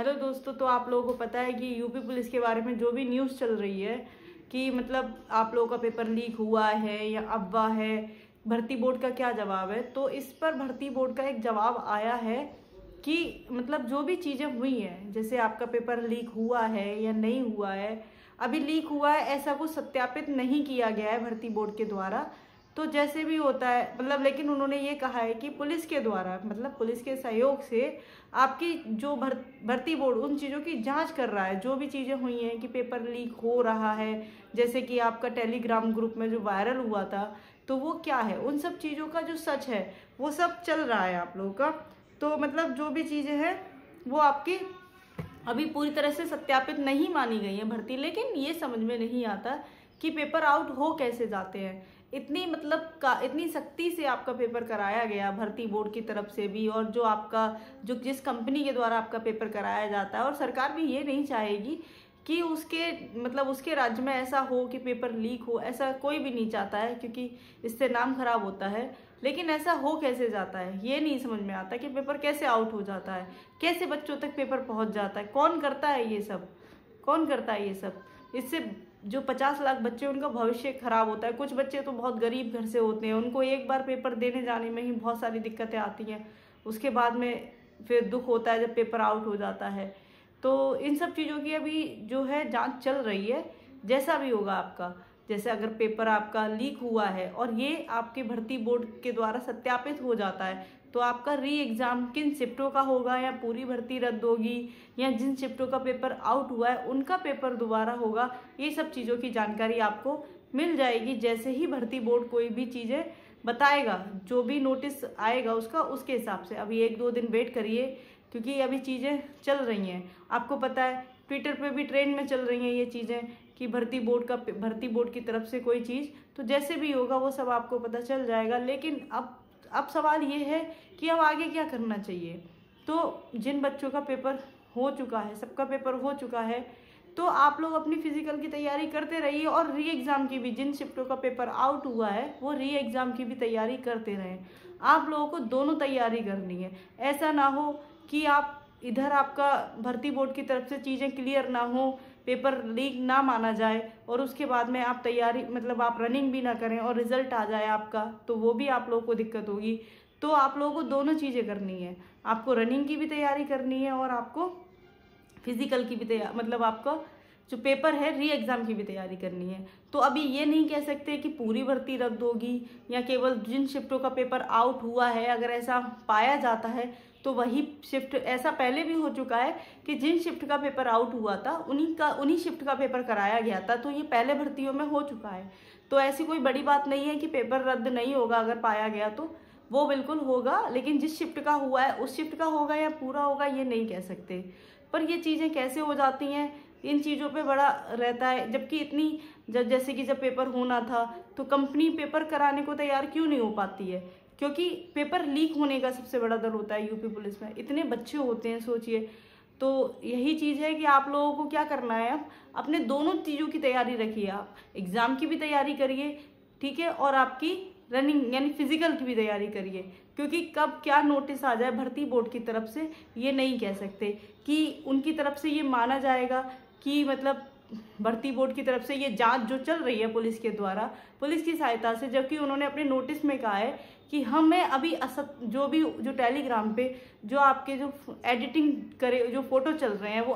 Hello दोस्तों, तो आप लोगों को पता है कि यूपी पुलिस के बारे में जो भी न्यूज़ चल रही है कि मतलब आप लोगों का पेपर लीक हुआ है या अफवाह है, भर्ती बोर्ड का क्या जवाब है। तो इस पर भर्ती बोर्ड का एक जवाब आया है कि मतलब जो भी चीज़ें हुई हैं, जैसे आपका पेपर लीक हुआ है या नहीं हुआ है, अभी लीक हुआ है ऐसा कुछ सत्यापित नहीं किया गया है भर्ती बोर्ड के द्वारा। तो जैसे भी होता है मतलब, लेकिन उन्होंने ये कहा है कि पुलिस के द्वारा मतलब पुलिस के सहयोग से आपकी जो भर्ती बोर्ड उन चीज़ों की जांच कर रहा है। जो भी चीज़ें हुई हैं कि पेपर लीक हो रहा है, जैसे कि आपका टेलीग्राम ग्रुप में जो वायरल हुआ था, तो वो क्या है, उन सब चीज़ों का जो सच है वो सब चल रहा है आप लोगों का। तो मतलब जो भी चीज़ें हैं वो आपकी अभी पूरी तरह से सत्यापित नहीं मानी गई है भर्ती। लेकिन ये समझ में नहीं आता कि पेपर आउट हो कैसे जाते हैं। इतनी मतलब इतनी सख्ती से आपका पेपर कराया गया भर्ती बोर्ड की तरफ से भी, और जो आपका जो जिस कंपनी के द्वारा आपका पेपर कराया जाता है, और सरकार भी ये नहीं चाहेगी कि उसके मतलब उसके राज्य में ऐसा हो कि पेपर लीक हो। ऐसा कोई भी नहीं चाहता है क्योंकि इससे नाम खराब होता है। लेकिन ऐसा हो कैसे जाता है ये नहीं समझ में आता कि पेपर कैसे आउट हो जाता है, कैसे बच्चों तक पेपर पहुंच जाता है, कौन करता है ये सब, कौन करता है ये सब। इससे जो 50 लाख बच्चे उनका भविष्य खराब होता है। कुछ बच्चे तो बहुत गरीब घर से होते हैं, उनको एक बार पेपर देने जाने में ही बहुत सारी दिक्कतें आती हैं, उसके बाद में फिर दुख होता है जब पेपर आउट हो जाता है। तो इन सब चीज़ों की अभी जो है जांच चल रही है। जैसा भी होगा आपका, जैसे अगर पेपर आपका लीक हुआ है और ये आपके भर्ती बोर्ड के द्वारा सत्यापित हो जाता है, तो आपका री एग्ज़ाम किन शिफ्टों का होगा, या पूरी भर्ती रद्द होगी, या जिन शिफ्टों का पेपर आउट हुआ है उनका पेपर दोबारा होगा, ये सब चीज़ों की जानकारी आपको मिल जाएगी जैसे ही भर्ती बोर्ड कोई भी चीज़ें बताएगा। जो भी नोटिस आएगा उसका, उसके हिसाब से अभी 1-2 दिन वेट करिए, क्योंकि अभी चीज़ें चल रही हैं। आपको पता है ट्विटर पे भी ट्रेंड में चल रही हैं ये चीज़ें कि भर्ती बोर्ड की तरफ से कोई चीज़, तो जैसे भी होगा वो सब आपको पता चल जाएगा। लेकिन अब सवाल ये है कि अब आगे क्या करना चाहिए। तो जिन बच्चों का पेपर हो चुका है, सबका पेपर हो चुका है, तो आप लोग अपनी फिजिकल की तैयारी करते रहिए, और री एग्ज़ाम की भी, जिन शिफ्टों का पेपर आउट हुआ है वो री एग्ज़ाम की भी तैयारी करते रहें। आप लोगों को दोनों तैयारी करनी है। ऐसा ना हो कि आप इधर आपका भर्ती बोर्ड की तरफ से चीज़ें क्लियर ना हो, पेपर लीक ना माना जाए, और उसके बाद में आप तैयारी मतलब आप रनिंग भी ना करें और रिजल्ट आ जाए आपका, तो वो भी आप लोगों को दिक्कत होगी। तो आप लोगों को दोनों चीज़ें करनी है, आपको रनिंग की भी तैयारी करनी है और आपको फिजिकल की भी तैयारी मतलब आपका जो पेपर है री एग्ज़ाम की भी तैयारी करनी है। तो अभी ये नहीं कह सकते कि पूरी भर्ती रद्द होगी या केवल जिन शिफ्टों का पेपर आउट हुआ है, अगर ऐसा पाया जाता है तो वही शिफ्ट, ऐसा पहले भी हो चुका है कि जिन शिफ्ट का पेपर आउट हुआ था उन्हीं शिफ्ट का पेपर कराया गया था। तो ये पहले भर्तियों में हो चुका है। तो ऐसी कोई बड़ी बात नहीं है कि पेपर रद्द नहीं होगा, अगर पाया गया तो वो बिल्कुल होगा। लेकिन जिस शिफ्ट का हुआ है उस शिफ्ट का होगा या पूरा होगा ये नहीं कह सकते। पर ये चीज़ें कैसे हो जाती हैं, इन चीज़ों पे बड़ा रहता है। जबकि जैसे कि जब पेपर होना था तो कंपनी पेपर कराने को तैयार क्यों नहीं हो पाती है, क्योंकि पेपर लीक होने का सबसे बड़ा डर होता है यूपी पुलिस में। इतने बच्चे होते हैं, सोचिए। तो यही चीज़ है कि आप लोगों को क्या करना है, अब अपने दोनों चीज़ों की तैयारी रखिए। आप एग्ज़ाम की भी तैयारी करिए, ठीक है, और आपकी रनिंग यानी फिजिकल की भी तैयारी करिए, क्योंकि कब क्या नोटिस आ जाए भर्ती बोर्ड की तरफ से ये नहीं कह सकते कि उनकी तरफ से ये माना जाएगा कि मतलब भर्ती बोर्ड की तरफ से ये जांच जो चल रही है पुलिस के द्वारा, पुलिस की सहायता से। जबकि उन्होंने अपने नोटिस में कहा है कि हमें अभी जो टेलीग्राम पे जो आपके जो एडिटिंग करे जो फोटो चल रहे हैं वो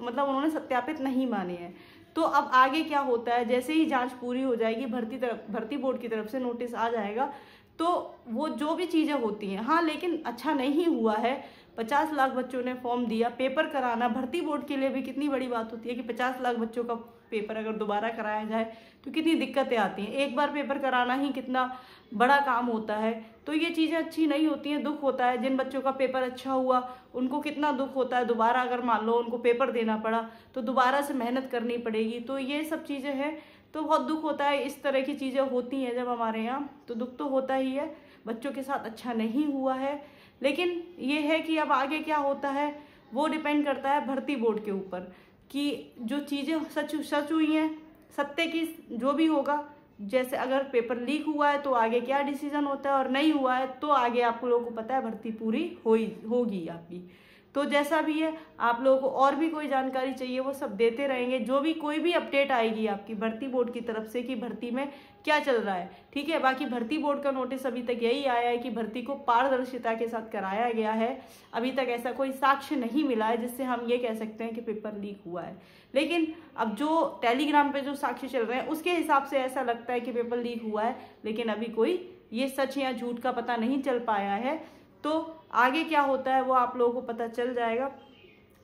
मतलब उन्होंने सत्यापित नहीं माने हैं। तो अब आगे क्या होता है, जैसे ही जांच पूरी हो जाएगी, भर्ती बोर्ड की तरफ से नोटिस आ जाएगा, तो वो जो भी चीज़ें होती हैं। हाँ, लेकिन अच्छा नहीं हुआ है, 50 लाख बच्चों ने फॉर्म दिया। पेपर कराना भर्ती बोर्ड के लिए भी कितनी बड़ी बात होती है कि 50 लाख बच्चों का पेपर अगर दोबारा कराया जाए तो कितनी दिक्कतें आती हैं। एक बार पेपर कराना ही कितना बड़ा काम होता है। तो ये चीज़ें अच्छी नहीं होती हैं, दुख होता है। जिन बच्चों का पेपर अच्छा हुआ उनको कितना दुख होता है, दोबारा अगर मान लो उनको पेपर देना पड़ा तो दोबारा से मेहनत करनी पड़ेगी। तो ये सब चीज़ें हैं, तो बहुत दुख होता है। इस तरह की चीज़ें होती हैं जब हमारे यहाँ, तो दुख तो होता ही है। बच्चों के साथ अच्छा नहीं हुआ है, लेकिन ये है कि अब आगे क्या होता है वो डिपेंड करता है भर्ती बोर्ड के ऊपर, कि जो चीज़ें सच हुई हैं, सत्य की जो भी होगा, जैसे अगर पेपर लीक हुआ है तो आगे क्या डिसीजन होता है, और नहीं हुआ है तो आगे आप लोगों को पता है भर्ती पूरी होगी आपकी। तो जैसा भी है, आप लोगों को और भी कोई जानकारी चाहिए वो सब देते रहेंगे, जो भी कोई भी अपडेट आएगी आपकी भर्ती बोर्ड की तरफ से कि भर्ती में क्या चल रहा है, ठीक है। बाकी भर्ती बोर्ड का नोटिस अभी तक यही आया है कि भर्ती को पारदर्शिता के साथ कराया गया है। अभी तक ऐसा कोई साक्ष्य नहीं मिला है जिससे हम ये कह सकते हैं कि पेपर लीक हुआ है। लेकिन अब जो टेलीग्राम पे जो साक्ष्य चल रहे हैं उसके हिसाब से ऐसा लगता है कि पेपर लीक हुआ है, लेकिन अभी कोई ये सच या झूठ का पता नहीं चल पाया है। तो आगे क्या होता है वो आप लोगों को पता चल जाएगा।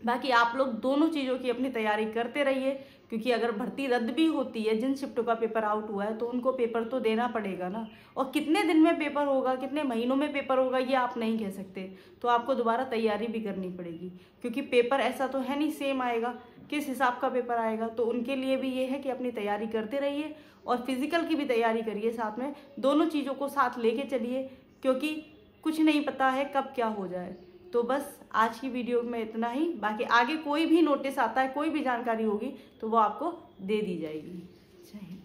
बाकी आप लोग दोनों चीज़ों की अपनी तैयारी करते रहिए, क्योंकि अगर भर्ती रद्द भी होती है, जिन शिफ्टों का पेपर आउट हुआ है तो उनको पेपर तो देना पड़ेगा ना। और कितने दिन में पेपर होगा, कितने महीनों में पेपर होगा, ये आप नहीं कह सकते। तो आपको दोबारा तैयारी भी करनी पड़ेगी, क्योंकि पेपर ऐसा तो है नहीं सेम आएगा, किस हिसाब का पेपर आएगा। तो उनके लिए भी ये है कि अपनी तैयारी करते रहिए और फिजिकल की भी तैयारी करिए साथ में, दोनों चीज़ों को साथ लेके चलिए, क्योंकि कुछ नहीं पता है कब क्या हो जाए। तो बस आज की वीडियो में इतना ही। बाकी आगे कोई भी नोटिस आता है, कोई भी जानकारी होगी तो वो आपको दे दी जाएगी। जय हिंद।